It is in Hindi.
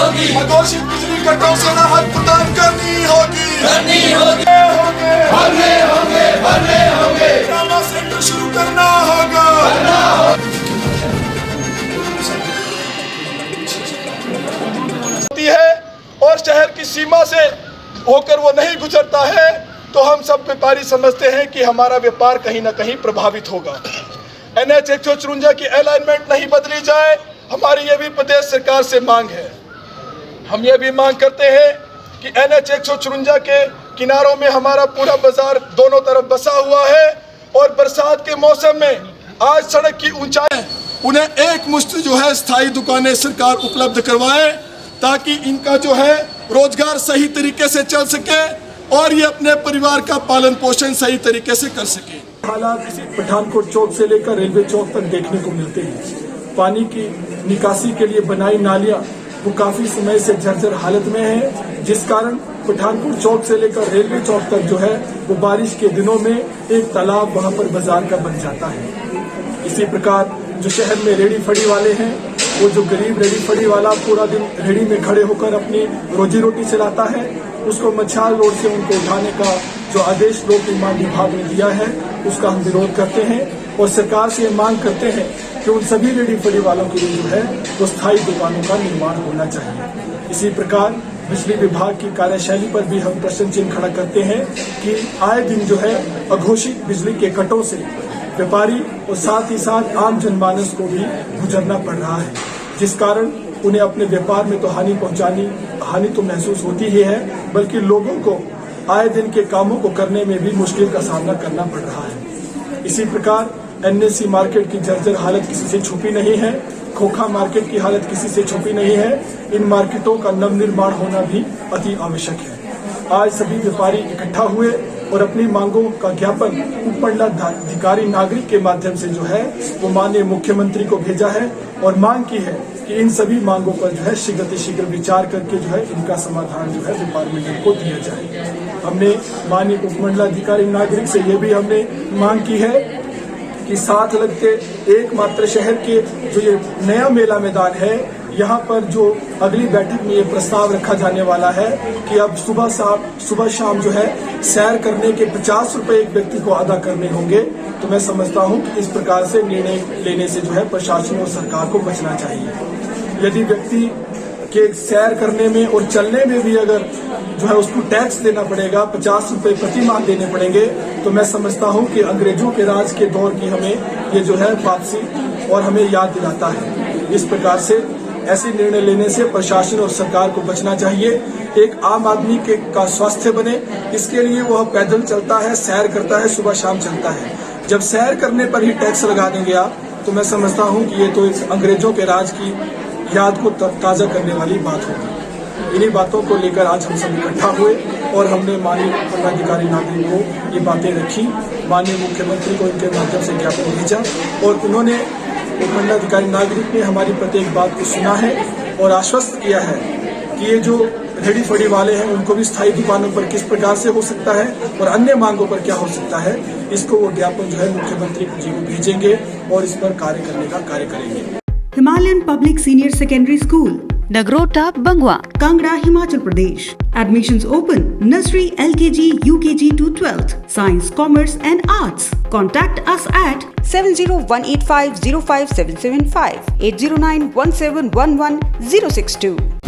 होगी, अघोषित बिजली कटों से राहत प्रदान करनी होगी, करनी होगी, भरने होंगे, ट्रामा सेंटर शुरू करना होगा, है और शहर की सीमा से होकर वो नहीं गुजरता है तो हम सब व्यापारी समझते हैं कि हमारा व्यापार कहीं ना कहीं प्रभावित होगा। NH 154 की अलाइनमेंट नहीं बदली जाए, हमारी ये भी प्रदेश सरकार से मांग है। हम ये भी मांग करते हैं कि NH 154 के किनारों में हमारा पूरा बाजार दोनों तरफ बसा हुआ है और बरसात के मौसम में आज सड़क की ऊंचाई उन्हें एक मुश्त जो है स्थायी दुकानें सरकार उपलब्ध करवाए ताकि इनका जो है रोजगार सही तरीके से चल सके और ये अपने परिवार का पालन पोषण सही तरीके से कर सके। हालात पठानकोट चौक से लेकर रेलवे चौक तक देखने को मिलते हैं। पानी की निकासी के लिए बनाई नालियां वो काफी समय से जर्जर हालत में है, जिस कारण पठानकोट चौक से लेकर रेलवे चौक तक जो है वो बारिश के दिनों में एक तालाब वहां पर बाजार का बन जाता है। इसी प्रकार जो शहर में रेडी फड़ी वाले हैं, वो जो गरीब रेडी फड़ी वाला पूरा दिन रेडी में खड़े होकर अपनी रोजी रोटी चलाता है, उसको मच्छाल रोड से उनको उठाने का जो आदेश लोक निर्माण विभाग ने दिया है उसका हम विरोध करते हैं और सरकार से ये मांग करते हैं कि उन सभी रेडी फड़ी वालों के लिए जो है वो स्थायी दुकानों का निर्माण होना चाहिए। इसी प्रकार बिजली विभाग की कार्यशैली पर भी हम प्रश्न चिन्ह खड़ा करते हैं कि आए दिन जो है अघोषित बिजली के कटों से व्यापारी और साथ ही साथ आम जनमानस को भी गुजरना पड़ रहा है, जिस कारण उन्हें अपने व्यापार में तो हानि तो महसूस होती ही है, बल्कि लोगों को आए दिन के कामों को करने में भी मुश्किल का सामना करना पड़ रहा है। इसी प्रकार NSC मार्केट की जर्जर हालत किसी से छुपी नहीं है, खोखा मार्केट की हालत किसी से छुपी नहीं है। इन मार्केटों का नवनिर्माण होना भी अति आवश्यक है। आज सभी व्यापारी इकट्ठा हुए और अपनी मांगों का ज्ञापन उपमंडलाधिकारी नागरिक के माध्यम से जो है वो माननीय मुख्यमंत्री को भेजा है और मांग की है कि इन सभी मांगों पर जो है शीघ्र विचार करके जो है इनका समाधान जो है डिपार्टमेंट को दिया जाए। हमने माननीय उपमंडलाधिकारी नागरिक से ये भी हमने मांग की है कि साथ लगते एकमात्र शहर के जो ये नया मेला मैदान है, यहाँ पर जो अगली बैठक में ये प्रस्ताव रखा जाने वाला है कि अब सुबह शाम जो है सैर करने के 50 रुपए एक व्यक्ति को अदा करने होंगे, तो मैं समझता हूँ कि इस प्रकार से निर्णय लेने से जो है प्रशासन और सरकार को बचना चाहिए। यदि व्यक्ति के सैर करने में और चलने में भी अगर जो है उसको टैक्स देना पड़ेगा, 50 रुपए प्रति माह देने पड़ेंगे, तो मैं समझता हूं कि अंग्रेजों के राज के दौर की हमें ये जो है वापसी और हमें याद दिलाता है। इस प्रकार से ऐसे निर्णय लेने से प्रशासन और सरकार को बचना चाहिए। एक आम आदमी का स्वास्थ्य बने, इसके लिए वह पैदल चलता है, सैर करता है, सुबह शाम चलता है। जब सैर करने पर ही टैक्स लगा देंगे आप, तो मैं समझता हूँ कि ये तो अंग्रेजों के राज की याद को ताज़ा करने वाली बात होगी। इन्हीं बातों को लेकर आज हम सब इकट्ठा हुए और हमने माननीय उपमंडलाधिकारी नागरिक को ये बातें रखी, माननीय मुख्यमंत्री को इनके माध्यम से ज्ञापन भेजा और उन्होंने उपमंडलाधिकारी नागरिक ने हमारी प्रत्येक बात को सुना है और आश्वस्त किया है कि ये जो रेडी फड़ी वाले हैं उनको भी स्थायी दुकानों पर किस प्रकार से हो सकता है और अन्य मांगों पर क्या हो सकता है, इसको वो ज्ञापन जो है मुख्यमंत्री जी को भेजेंगे और इस पर कार्य करने का कार्य करेंगे। Himalayan Public Senior Secondary School, Nagrota, Bangwa, Kangra, Himachal Pradesh. Admissions open. Nursery, LKG, UKG to 12th. Science, Commerce and Arts. Contact us at 7018505775, 80917111062.